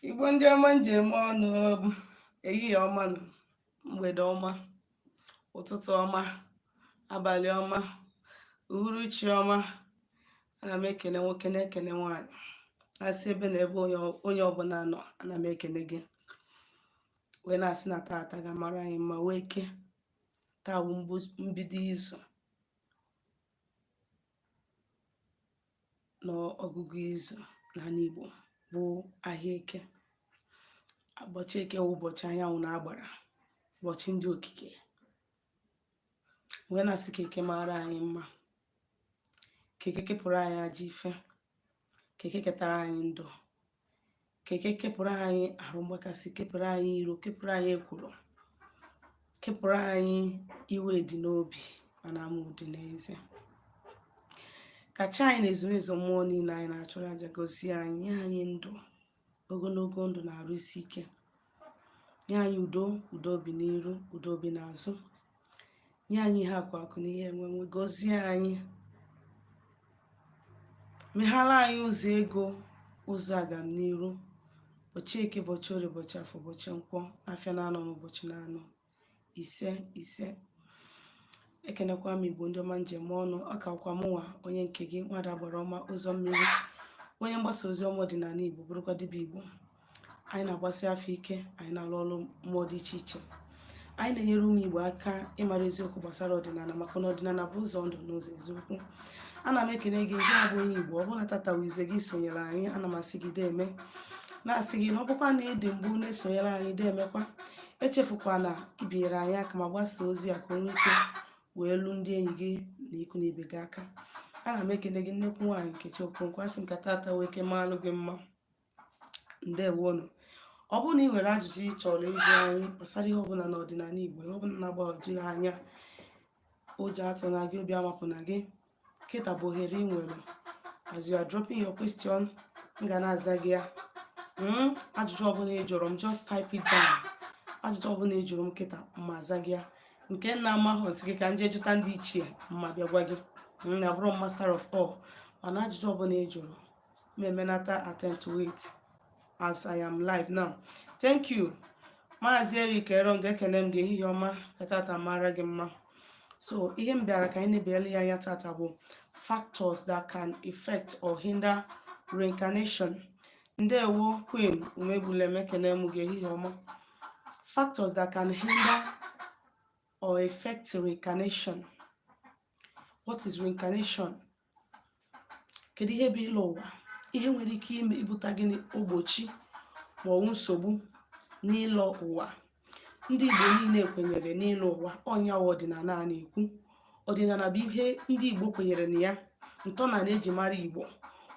Igbo ndị ọma njem ọnụ ehihie ọma nụ, mgbede ọma, ụtụtụ ọma, abalị ọma, uhuruchi ọma. Ana m ekene nwoke na-ekene nwaanyị, asị ebe na ebe onye ọbụla nọ, ana m ekene gị wee na-asị na tata ga-amara anyị mma wee ke taa bụ mbido izu n'ọgụgụ izu n'ala Igbo bụ ahịa eke. Ụbọchị eke bụ ụbọchị anyanwụ na-agbara, ụbọchị ndị okike. Wee na-asị ka eke mara anyị mma, ka eke kepụrụ anyị ajọ ife, ka eke ketara anyị ndụ, ka eke kepụrụ anyị arụ mgbakasị, kepụrụ anyị iro, kepụrụ anyị ekworo, kepụrụ anyị iwe dị n'obi mana amụ dị n'eze. Ka chi anyị na ezumezu mmụọ niile anyị na-achụrụ aja gozie anyị, nye anyị ndụ ogologo ndụ na arụ isi ike, nye anyị udo, udo obi n'iru, udo obi n'azụ, nye anyị ihe akụ akụ na ihe enwenwe, gozie anyị, meghara anyị ụzọ ego, ụzọ agam n'iru, ụbọchị eke, ụbọchị orie, ụbọchị afọ, ụbọchị nkwọ, afịa na-anọ n'ụbọchị na-anọ ise ise. Ekenekwa m Igbo ndị ọma njem ọnụ, ọkakwa mụnwa onye nke gị, nwada gbara ọma ụzọ mmiri, onye mgbasa ozi ọma ọdịnala Igbo, bụrụkwa dibịa Igbo. Anyị na-agbasi afọ ike, anyị na-alụ ọrụ mmụọ dị iche iche, anyị na-enyere ụmụ Igbo aka ịmara eziokwu gbasara ọdịnala, maka na ọdịnala bụ ụzọ ndụ na ụzọ eziokwu. Ana m ekene gị nke abụ onye Igbo, ọ bụrụ na tata wize gị sonyere anyị, ana m asị gị deeme, na-asị gị na ọ bụkwa na ịdị mbụ na-esonyere anyị deemekwa. Echefukwa na ibinyere anyị aka ma gbasaa ozi a ka o nwee ike wee lụ ndị enyi gị na ikwu na ibe gị aka. Ana m ekene gị nnekwu nwaanyị Nkechi Okonkwo, asị m ka tata wee ke maalụ gị mma. Ndewonu. Ọ bụrụ na ị nwere ajụjụ ị chọrọ ịjụ anyị gbasara ihe ọbụla n'ọdịnala Igbo, ihe ọbụla na-agbagwoju gị anya, ụjọ atụ na gị, obi amapụ na gị, kịta bụ ohere ị nwere. As you are dropping your question, m ga na-aza gị ya. Ajụjụ ọbụla ị jụrụ m, just type it down. Ajụjụ ọbụla ị jụrụ m kịta, mma aza gị ya. Nke nna amahụ nsị gị ka m jee jụta ndị ichie, mma bịa gwa gị. Na bụrụ master of all, mana ajụjụ ọbụla ị jụrụ m emenata attend to it as I am live now. Thank you. Maazị Eric Erond, ekele m gị, ehihie ọma, ka tata mara gị mma. So ihe m bịara ka anyị na-ebeli ya anya tata bụ factors that can affect or hinder reincarnation. Ndewo Queen Umegbulem, ekele m gị, ehihie ọma. Factors that can hinder or affect reincarnation. What is reincarnation? Kedu ihe bụ ile ụwa? Ihe nwere ike ime ibute gịnị ogbochi ma ọ bụ nsogbu n'ịlọ ụwa. Ndị Igbo niile kwenyere n'ịlọ ụwa, ọnya ọdịnala a na-ekwu. Ọdịnala bụ ihe ndị Igbo kwenyere na ya, ntọala eji mara Igbo.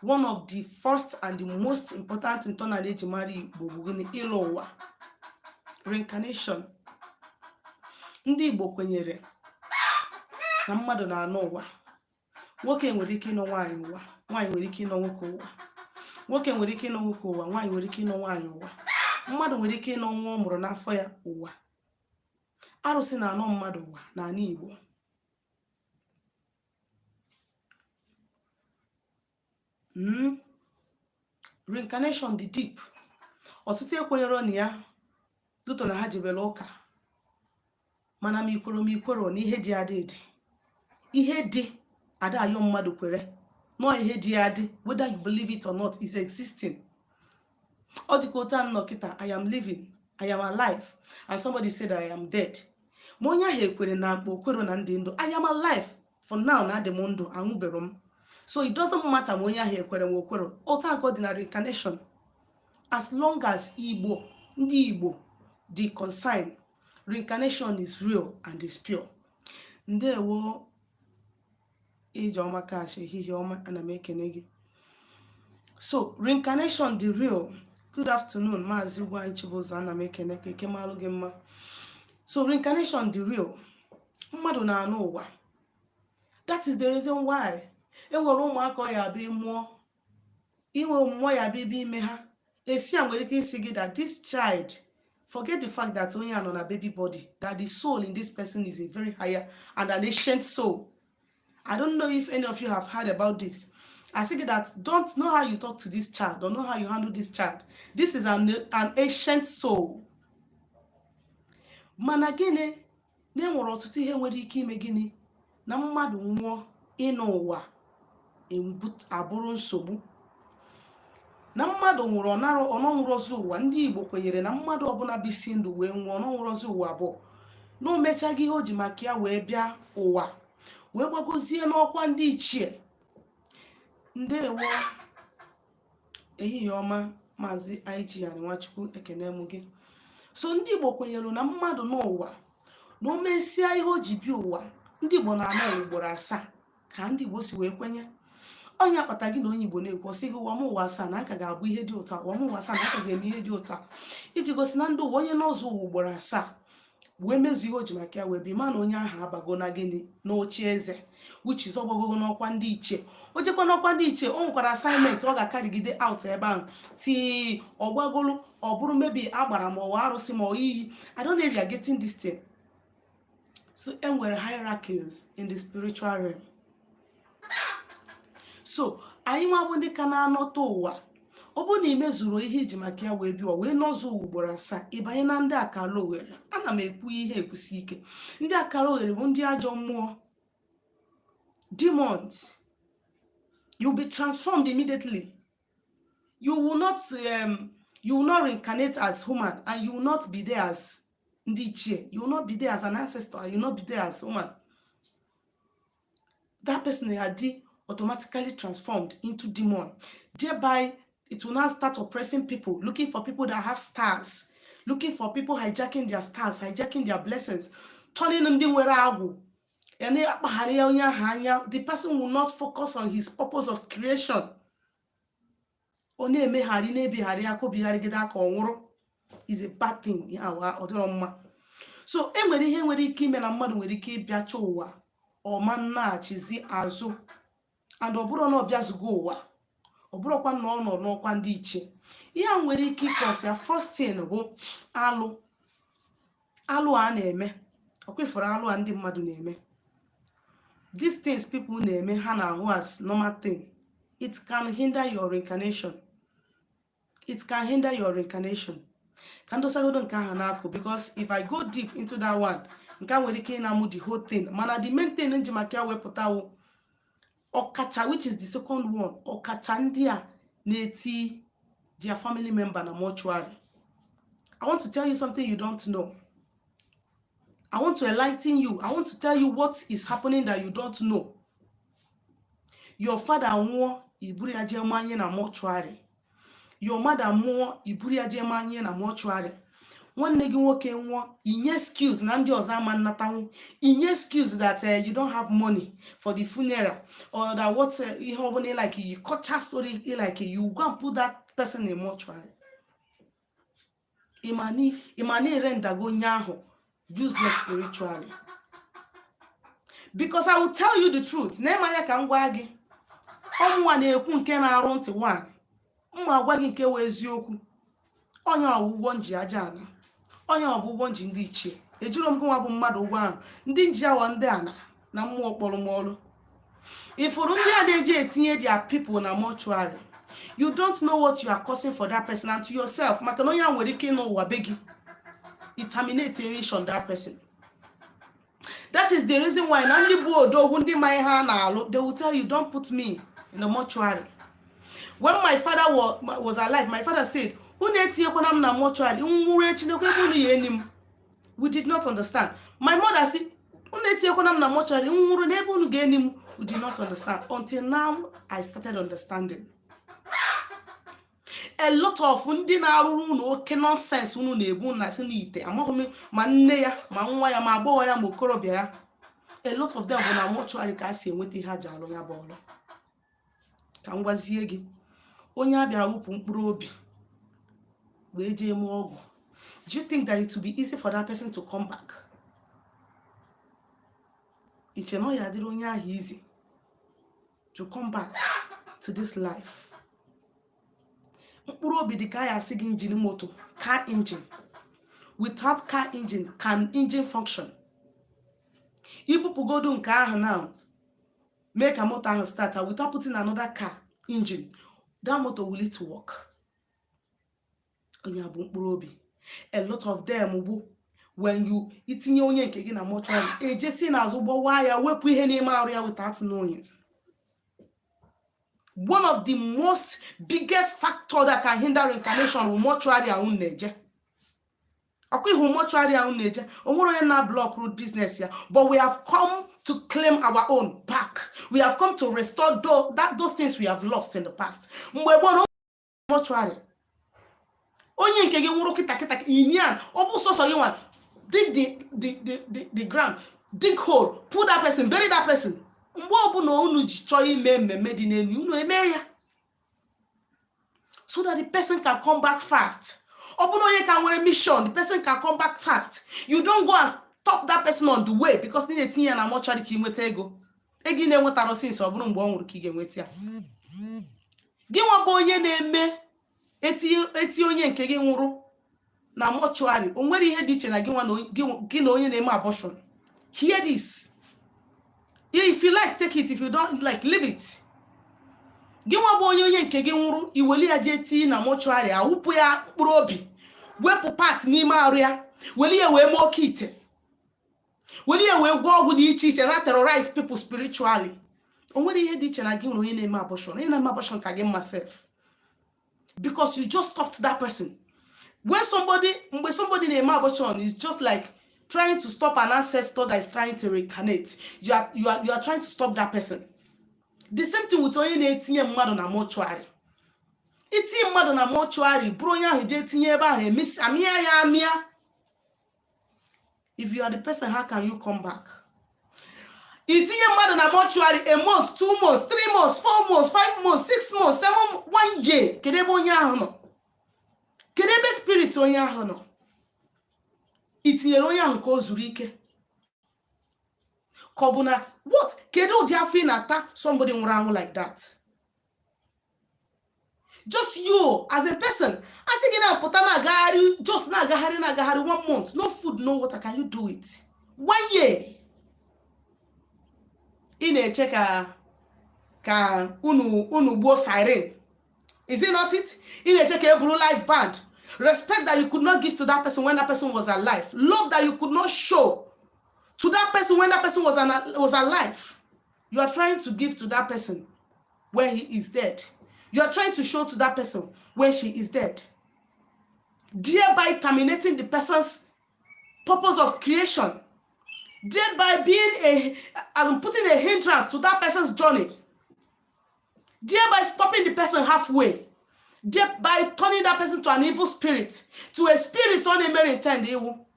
One of the first and the most important ntọala eji mara Igbo bụ gịnị? Ịlọ ụwa, reincarnation. Ndị Igbo kwenyere na mmadụ na-anọ ụwa. Nwoke nwere ike ịnọ nwaanyị ụwa, nwaanyị nwere ike ịnọ nwoke ụwa. Nwoke nwere ike ịnọ nwoke ụwa, nwaanyị nwere ike ịnọ nwaanyị ụwa. Mmadụ nwere ike ịnọ nwa ọ mụrụ n'afọ ya ụwa. Arụsị na-anọ mmadụ ụwa n'ala Igbo. Reincarnation dị deep. Ọtụtụ ekwenyere na ya, dụtọ na ha jebere ụka, mana m ikwero na ihe dị adị. Ihe dị ada ayọ mmadụ kwere, nọ ihe dị adị, whether you believe it or not, is existing. Ọ dịka otu a nọ kịta, I am living, I am alive, and somebody said that I am dead. Ma onye ahụ ekwere na akpa okwero na ndị ndụ, I am alive for now, na adị m ndụ, anwụbero m. So it doesn't matter ma onye ahụ ekwere ma okwero. Otu a God na reincarnation, as long as Igbo, ndị Igbo dị concerned, reincarnation is real and is pure. Ndewo Ijeọma Kashi, ehihie ọma, ana m ekene gị. So reincarnation dị real. Good afternoon, Maazị Ugwuanyi Chibuzo, ana m ekene ka eke malụ gị mma. So reincarnation dị real. Mmadụ na-anọ ụwa. That is the reason why enwere ụmụaka ya abịa mụọ, inwe mmụọ ya abịa ime ha. Esi a nwere ike isi gị that this child, forget the fact that onye anọ na baby body, that the soul in this person is a very higher and an ancient soul. I don't know if any of you have heard about this. I say that don't know how you talk to this child, don't know how you handle this child. This is an ancient soul. Mana gịnị na enwere ọtụtụ ihe nwere ike ime gịnị na mmadụ nwụọ ịnụ ụwa abụrụ nsogbu. Na mmadụ nwụrụ ọnọnwụrọzi ụwa. Ndị Igbo kwenyere na mmadụ ọbụla bisi ndụ wee nwụọ ọnọnwụrọzi ụwa abụọ na o mechaghị ihe o ji maka ya wee bịa ụwa wee gbagozie n'ọkwa ndị ichie. Ndewo, ehihie ọma Maazị IG Nwachukwu, ekene m gị. So ndị Igbo kwenyere na mmadụ n'ụwa na o mesịa ihe o ji bịa ụwa, ndị Igbo na-anọ ugboro 7 ka ndị Igbo si wee kwenye. Onye akpata gị na onye Igbo na-ekwu ọsị gị ụwa m ụwa 7 na aka ga-abụ ihe dị ụtọ, ụwa m ụwa 7 na aka ga-eme ihe dị ụtọ, iji gosi na ndị ụwa onye n'ọzọ ụwa ugboro 7 wee mezu ihe o ji maka ya wee bi, ma na onye ahụ abago na gịnị n'oche eze, which is ọgbagogo n'ọkwa ndị ichie. O jekwa n'ọkwa ndị ichie, o nwekwara assignment ọ ga-akarịgide out ebe ahụ tii ọgbagolu, ọ bụrụ mebi agbara ma ọwa arụsị ma oyiyi. I don't know if you are getting this thing. So enwere hierarchies in the spiritual realm. So anyị nwa bụ ndị ka na-anọta ụwa, ọ bụ na imezuru ihe iji maka ya wee bịa wee nọzụ ugboro 7, ịbanye na ndị akara Owerri. Ana m ekwu ihe ekwusi ike. Ndị akara Owerri bụ ndị ajọ mmụọ, demons. You'll be transformed immediately. You will not reincarnate as human, and you will not be there as ndị ichie. You will not be there as an ancestor, you will not be there as human. That person had automatically transformed into demon. Thereby, it will now start oppressing people, looking for people that have stars, looking for people hijacking their stars, hijacking their blessings, turning them nwere agwụ. The person will not focus on his purpose of creation. Is a bad thing. So enwere ihe nwere ike ime na mmadụ nwere ike ịbịacha ụwa ọma nnachizi azụ, and ọ bụrụ na ọ bịazugo ụwa, ọ bụrụkwa na ọ nọ n'ọkwa ndị ichie. Ihe a nwere ike ịkọsi ya. First thing bụ alụ a na-eme. Ọkwefere alụ a ndị mmadụ na-eme. These things people na-eme ha na-ahụ as normal thing. It can hinder your reincarnation. It can hinder your reincarnation. Kandosagodo nke ahụ na-akụ, because if I go deep into that one, nke nwere ike na-amụ the whole thing. Mana the main thing nji maka ya wepụtawo ọkacha, which is the second one, ọkacha ndị a na-eti their family member na mortuary. I want to tell you something you don't know. I want to enlighten you. I want to tell you what is happening that you don't know. Your father nwụọ, iburu ya jee manye na mortuary. Your mother nwụọ, iburu ya jee manye na mortuary. Nwanne gị nwoke nwụọ, inye excuse na ndị ọzọ ama nnatanwu. Inye excuse that you don't have money for the funeral, or that what ihe ọbụla like you culture story like you go and put that person in mortuary. Imani rendago onye ahụ useless spiritually. Because I will tell you the truth. Nemanya ka ngwa gị. Ọmụnwa na-ekwu nke na-arụ ntị nwa. Mma agwa gị nke wee eziokwu. Onye ọgwụgwọ nji aja ana. Onye ọgwụgwọ nji ndị ichie. Ejuru m gụnwa bụ mmadụ ụgwọ ahụ. Ndị nji awa ndị ana na mmụọ kpọrọ m ọrụ. Ifuru ndị a na-eji etinye their people na mortuary. You don't know what you are causing for that person and to yourself. Maka na onye ahụ nwere ike ịnụ ụwa be gị. It terminates on that person. That is the reason why they will tell you, don't put me in the mortuary. When my father was alive, my father said, we did not understand. My mother said, we did not understand. Until now, I started understanding. A lot of ndị na-arụrụ unu oke nonsense unu na-ebu na si n'ite amaghị ma nne ya ma nwa ya ma agbọghọ ya ma okorobịa ya. A lot of them bụ na mortuary ka si enweta ihe aja alụ ya bụ ọlụ. Ka m gwazie gị, onye abịa wụpụ mkpụrụ obi wee jee mụọ ọgwụ. Do you think that it will be easy for that person to come back? Iche na ya dịrị onye ahụ easy to come back to this life. Mkpụrụ obi dị ka ya asị gị engine moto, car engine. Without car engine, can engine function? Ibupụgodu nke ahụ now, make a motor ahụ start without putting another car. engine, that motor will it work? Onye bụ mkpụrụ obi. A lot of them bụ when you itinye onye nke gị na mortuary, ejesi n'azụ gbawa ya wepụ ihe n'ime arụ ya without knowing. One of the most biggest factor that can hinder reincarnation bụ mortuary ahụ na-eje. Ọkwa ihu mortuary ahụ na-eje, o nwere onye na block road business ya, but we have come to claim our own back. We have come to restore those things we have lost in the past. Mgbe gboo mortuary, onye nke gị nwụrụ kịta inian, ọ bụ sọsọ gị nwa, dig the ground, dig hole, put that person, bury that person. Mgbe ọbụla unu ji chọọ ime mmemme dị n'elu, unu eme ya so that the person can come back fast. Ọbụna onye ka nwere mission, the person can come back fast. You don't go and stop that person on the way because need etinye ya na mortuary ka inweta ego. Ego na-enwetara since ọ bụrụ mgbe ọ nwụrụ ka ị ga-enweta ya. Gị nwa bụ onye na-eme eti onye nke gị nwụrụ na mortuary, o nwere ihe dị iche na gị na onye na-eme abortion. Hear this. If you like, take it. If you don't like, leave it. Gị nwa bụ onye nke gị nwụrụ, iweli ya je tii na mortuary, awụpụ ya mkpụrụ obi, wepụ part n'ime arụ ya, weli ya wee mee oke ite, weli ya wee gwọ ọgwụ dị iche iche na terrorize people spiritually. O nwere ihe dị iche na gị nwere onye na-eme abortion. Onye na-eme abortion ka gị myself, because you just stopped that person. When somebody na-eme abortion is just like trying to stop an ancestor that is trying to reincarnate. You are trying to stop that person. The same thing with onye na-etinye mmadụ na mortuary. Itinye mmadụ na mortuary, bụrụ onye ahụ je etinye ebe ahụ amịa ya amịa. If you are the person, how can you come back? Itinye mmadụ na mortuary a month, 2 months, 3 months, 4 months, 5 months, 6 months, 7 months, 1 year. Kedu ebe onye ahụ nọ? Kedu ebe spirit onye ahụ nọ? Itinyere onye ahụ ka o zuru ike. Ka ọ bụ na what? Kedu ụdị afọ ị na-ata somebody nwụrụ anwụ like that? Just you as a person, asị gị na-apụta na-agagharị, just na-agagharị 1 month, no food, no water, can you do it? 1 year. Ị na-eche ka unu gbuo siren. Is it not it? Ị na-eche ka eburu life band. Respect that you could not give to that person when that person was alive. Love that you could not show to that person when that person was alive. You are trying to give to that person when he is dead. You are trying to show to that person when she is dead, thereby terminating the person's purpose of creation, thereby putting a hindrance to that person's journey, thereby stopping the person halfway, thereby turning that person to an evil spirit, to a spirit on a mere intent evil,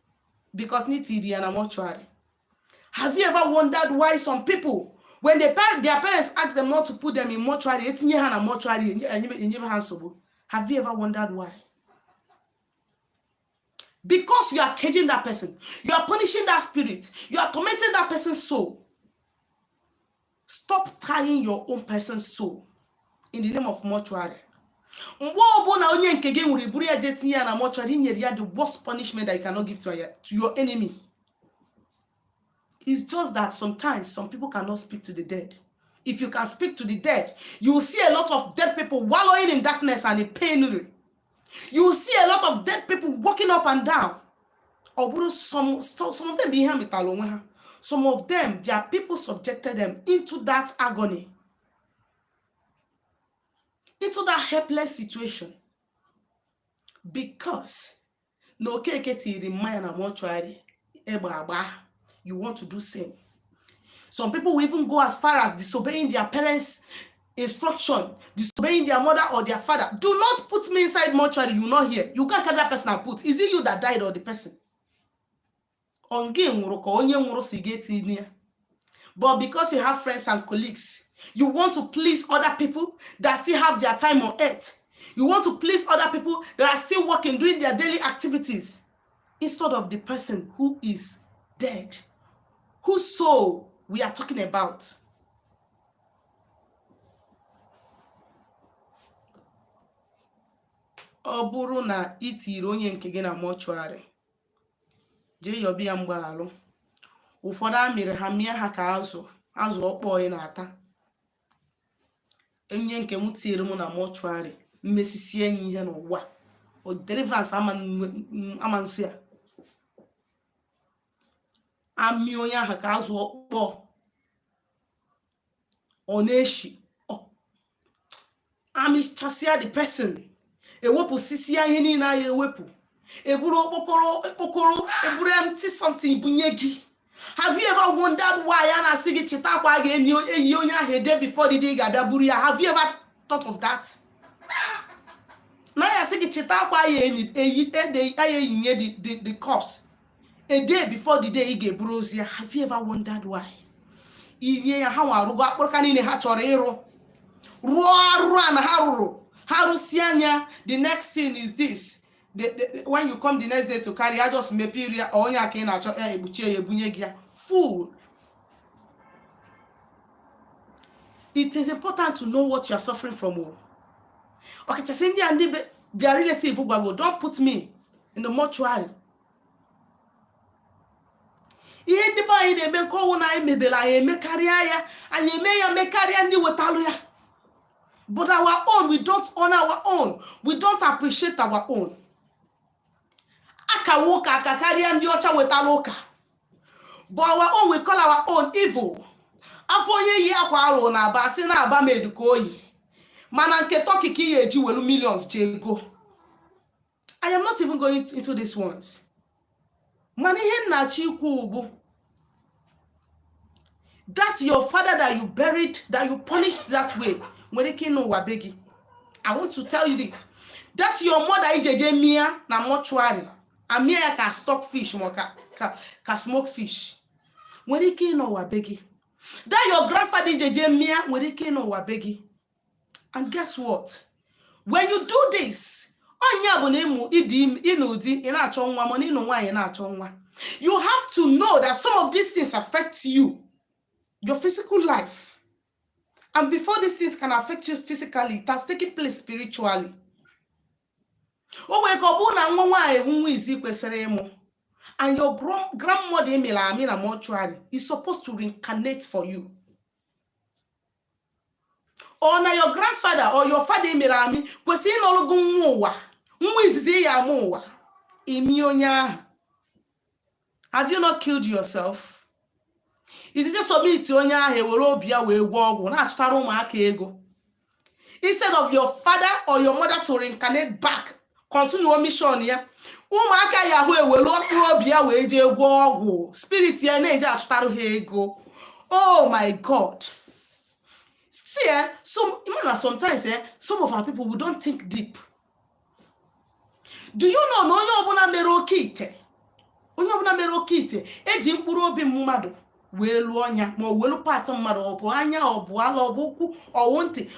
because nitiri and mortuary. Have you ever wondered why some people, when their parents ask them not to put them in mortuary, have you ever wondered why? Because you are caging that person, you are punishing that spirit, you are tormenting that person's soul. Stop tying your own person's soul in the name of mortuary. The worst punishment that you cannot give to your enemy. It's just that sometimes some people cannot speak to the dead. If you can speak to the dead, you will see a lot of dead people wallowing in darkness and in pain. You will see a lot of dead people walking up and down. Or some of them behind me, some of them, their people subjected them into that agony, into that helpless situation. Because no keketi remind na mortuary you want to do same. Some people will even go as far as disobeying their parents' instruction, disobeying their mother or their father. Do not put me inside mortuary, you not here. You can't carry that person and put. Is it you that died or the person? But because you have friends and colleagues, you want to please other people that still have their time on earth. You want to please other people that are still working, doing their daily activities, instead of the person who is dead, whose soul we are talking about. Ọ bụrụ na itiri onye nke gị na mortuary, jee yobi ya mgbaalụ. Ụfọdụ amịrị ha mịa ha ka azụ ọkpọọ ị na-ata. enye nke m tinyere m na mortuary mmesisi enyi ihe n'ụwa o deliverance ama nso ya amị onye ahụ ka azụ ọkpọ ọ na-eshi amịchasịa the person ewepụsịsịa ihe niile anyị ewepụ eburu okpokoro eburu empty something bunye gị. Have you ever wondered why a na-asị gị cheta akwa a ga-eyi onye ahụ ede before the day ga-abịa buru ya? Have you ever thought of that? Na ya sị gị cheta akwa eyinye the corpse a day before the day ị ga-eburu ozi ya. Have you ever wondered why? Inye ya ha nwa arụgo akpụrụka niile ha chọrọ ịrụ rụọ arụ a na ha rụrụ ha rụsi anya. The next thing is this. When you come the next day to carry, I just mepe ya onye aka ị na-achọ ekpuchie ya ebunye gị ya. Fool. It is important to know what you are suffering from. Okay, chasindi and their relative don't put me in the mortuary. Ihe ndị ba anyị na-eme nke ọnwụ na anyị mebere anyị emekarịa ya anyị eme ya mekarịa ndị wetalụ ya. But our own, we don't honor our own. We don't appreciate our own. Aka woka aka karịa ndị ọcha wetalụ ụka. But our own, we call our own evil. Afọ onye yi akwa arụ na aba sị na aba medu ka oyi. Mana nke Turkey ka ihe eji welu millions je ego. I am not even going into these ones. Mana ihe nna chi ikwu bụ that your father that you buried, that you punished that way. I want to tell you this. That your mother ijeje mia na mortuary. And mia ka stockfish mo ka smoke fish. That your grandfather ijeje mia and guess what? When you do this, you have to know that some of these things affect you, your physical life. And before these things can affect you physically, it has taken place spiritually. And your grandmother mortuary is supposed to reincarnate for you. Or now your grandfather or your father have you not killed yourself? It is just submit to instead of your father or your mother to reincarnate back, continue mission here. Spirit oh my God. See, sometimes some of our people, we don't think deep. Do you know no yobuna merokite? Onyobuna merokite eji mkpụrụ obi mmadụ wee lụọ nya ma welu part mmadụ ọ bụ anya ọ bụ ala ọ bụ ụkwụ ọ ntị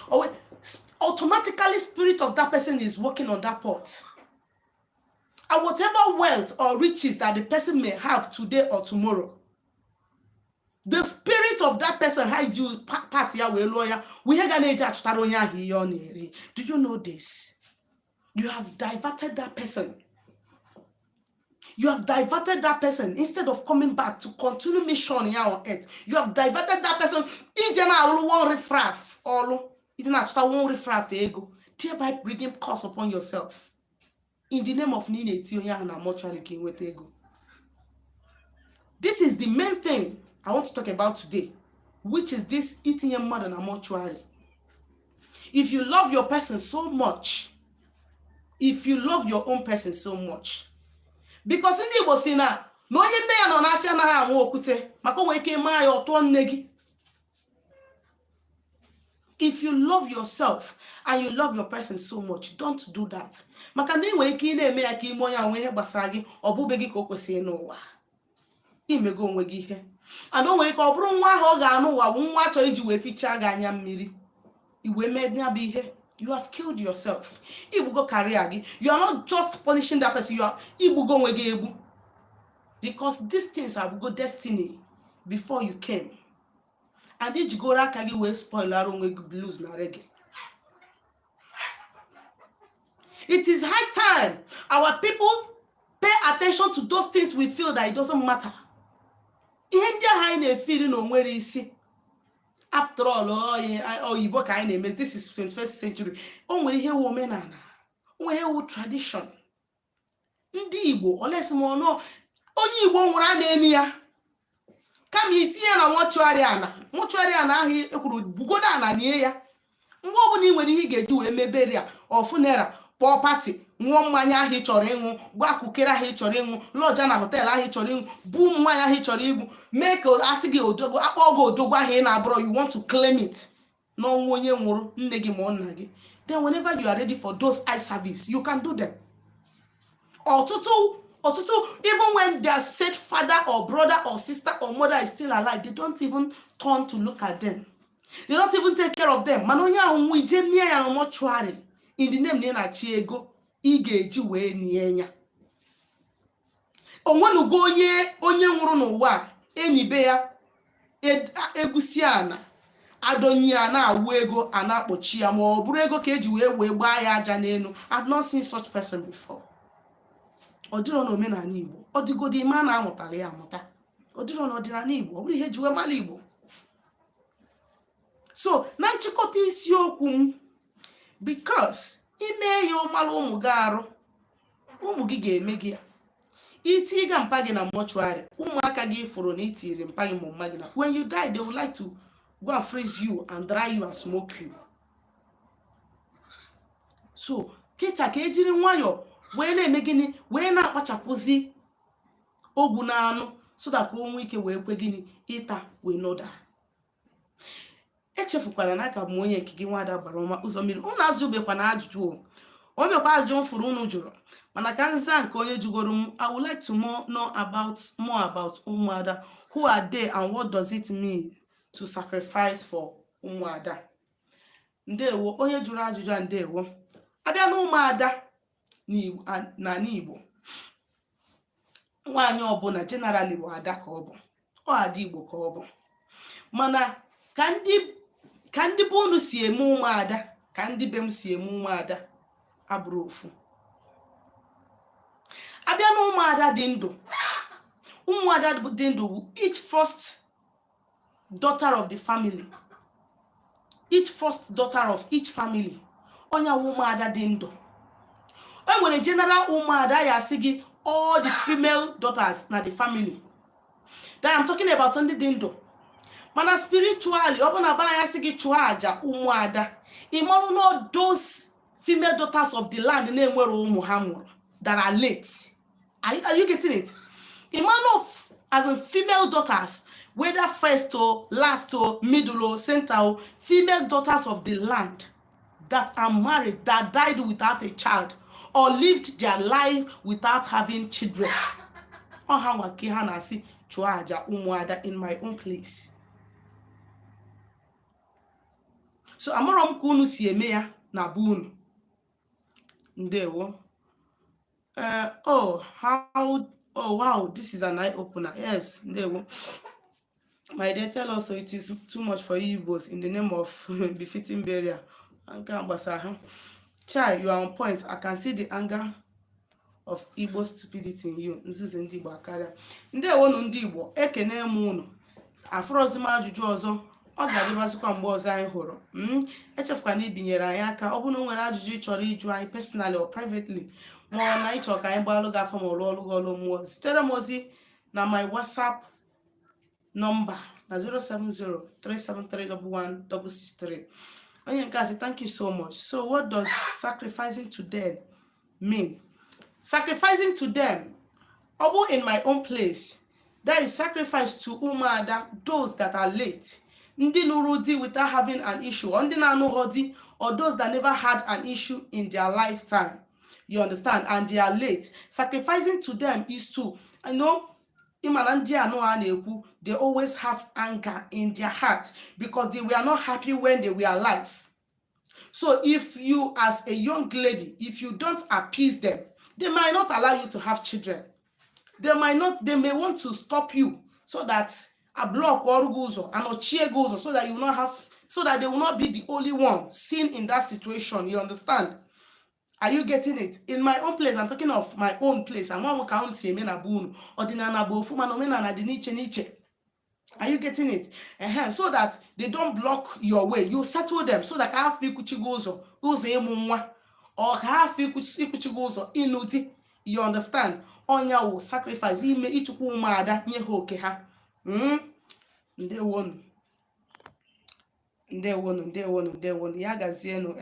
automatically spirit of that person is working on that part. And whatever wealth or riches that the person may have today or tomorrow, the spirit of that person has you part ya wee lụọ ya we ga na-eji achụtara onye ahụ ihe ọ na-eri. Do you know this? You have diverted that person. You have diverted that person instead of coming back to continue mission here on earth. You have diverted that person. One riffraff, ego, thereby bringing curse upon yourself. In the name of Nine Tionya mortuary king with ego. This is the main thing I want to talk about today, which is this eating your mother in a mortuary. If you love your person so much, if you love your own person so much, because in the Bosina, no one man on Afiana Wokute, Makawake Maya or Tuan. If you love yourself and you love your person so much, don't do that. Makani weki ne me akimoya we basagi or bubegi koko say no. Imego wegi he. I don't wake up room wa hoga no wa won watch we feature ganya miri. Iwe medna be here. You have killed yourself. Ibugo kariagi. You are not just punishing that person. You are ibugo wegebu. Because these things are good destiny before you came. And each gora kagi we spoil our own blues na reggae. It is high time our people pay attention to those things we feel that it doesn't matter. India high feeling on where you see. after all oyibo ka anyị na-eme, this is 21st century. O nwere ihe wu omenala, o nwere ihe wu tradition. Ndị Igbo olesimono onye Igbo nwụrụ a na-eni ya kama itinye na mortuary ana ahụ ekwuru bugodo ana nie ya. Mgbe ọbụla ị nwere ihe ị ga-eji wee mebere ya funeral, kpọọ pati, ṅụọ mmanya ahụ ị chọrọ ịṅụ, gba akụkere ahụ ị chọrọ ịṅụ, lọja na họteelụ ahụ ị chọrọ ịṅụ, bụ mmanya ahụ ị chọrọ igbu, mee ka asị gị odogwu, akpọ gị odogwu ahụ ị na-abụrọ, you want to claim it n'ọnwụ onye nwụrụ, nne gị ma nna gị. Then whenever you are ready for those eye service, you can do them. Ọtụtụ, even when their said father or brother or sister or mother is still alive, they don't even turn to look at them. They don't even take care of them. Man onye ahụ nwe ije nie ya mortuary in the name na chi ego ị ga-eji wee nie ya. Onwenugo onye nwụrụ n'ụwa enibe ya egusi ana adonye ya na-awụ ego a na-akpọchi ya, ma ọ bụrụ ego ka eji wee gbaa ya aja n'elu. I've not seen such person before. Ọ dịrọ n'omenala Igbo, ọ dịgodi ime a na-amụtara ya amụta. Ọ dịrọ n'ọdịnala Igbo, ọ bụrụ ihe jiwe mara Igbo. So na nchịkọta isiokwu m, because ime ya ụmara ụmụ gị arụ, ụmụ gị ga-eme gị ya. Iti ga mpa gị na mortuary, ụmụaka gị fụrụ na itiri mpa gị ma mma gị na, when you die they would like to go and freeze you and dry you and smoke you. So kịta ka ejiri nwayọ wee na-eme gịnị, wee na-akpachapụzi ogwu na anụ, so that ka onwe ike wee kwe gịnị ịta wee nọda. Echefukwara na aka m onye nke gị nwada bara ọma ụzọ mmiri. Unu azụbekwa na ajụjụ o mekwa ajụjụ mfụrụ unu jụrụ, mana ka nza nke onye jụgoro m, I would like to know more about ụmụada. Who are they and what does it mean to sacrifice for ụmụada? Ndewo onye jụrụ ajụjụ a, ndewo. Abịa na ụmụada na Igbo, nwaanyị ọbụla generally bụ ada ka ọ bụ, ọ ada Igbo ka ọ bụ, mana ka ndị be unu si eme ụmụada, ka ndị be m si eme ụmụada abụrụ ofu. Abịa na ụmụada dị ndụ, ụmụada dị ndụ bụ each first daughter of the family, each first daughter of each family. Onye ụmụada dị ndụ. E nwere general ụmụada ya asị gị all the female daughters na the family. That I'm talking about ndị dị ndụ. Mana spiritually, ọ bụ na ba ya sị gị chụọ aja ụmụada, ịmarụ no those female daughters of the land na-enwere ụmụ ha mụrụ that are late. Are you getting it? Ịmarụ of as in female daughters, whether first or last or middle or center or female daughters of the land that are married, that died without a child or lived their life without having children. Ọ ha nwa ka ha na-asị chụọ aja ụmụada in my own place. So amara m ka unu si eme ya na be unu. Ndewo. Oh wow, this is an eye opener. Yes, ndewo. My dear, tell us so it is too much for Igbos in the name of befitting burial. Chai, you are on point. I can see the anger of Igbo stupidity in you. Nzuzu ndị Igbo akarịa. Ndewo nu ndị Igbo, ekene m unu. Afrozi m ajụjụ ọzọ. Ọ ga-adịbazikwa mgbe ọzọ anyị hụrụ. Echefukwa na ibinyere anyị aka. Ọ bụ na nwere ajụjụ ị chọrọ ịjụ anyị personally or privately, ma ọ na ịchọ ka anyị gbalụ gị afọ ma ọrụ ọrụ gị ọrụ mmụọ, zitere m ozi na my WhatsApp number na 07037311663. Onye nke asị, thank you so much. So what does sacrificing to them mean? Sacrificing to them, ọ bụ in my own place, that is sacrifice to ụmụada, those that are late. Ndị nụrụ di without having an issue, or ndị na-anụghọ di, or those that never had an issue in their lifetime. You understand? And they are late. Sacrificing to them is to, they always have anger in their heart because they were not happy when they were alive. So if you as a young lady, if you don't appease them, they might not allow you to have children. They may want to stop you so that a block or goes and a chair goes, so that they will not be the only one seen in that situation. You understand? Are you getting it? In my own place, I'm talking of my own place. I'm one can't say men abun or dinana bofu manomena na diniche niche. Are you getting it? So that they don't block your way. You settle them so that ka ha afọ ikwuchi gị ụzọ ịmụ nwa, or ka ha afọ ikwuchi gị ụzọ ịnụ di. You understand? Onya will sacrifice ime ịchukwu ụmụada nye ha oke ha. Ndewonu, ndewonu, ndewonu, ndewonu. Ya gazienu.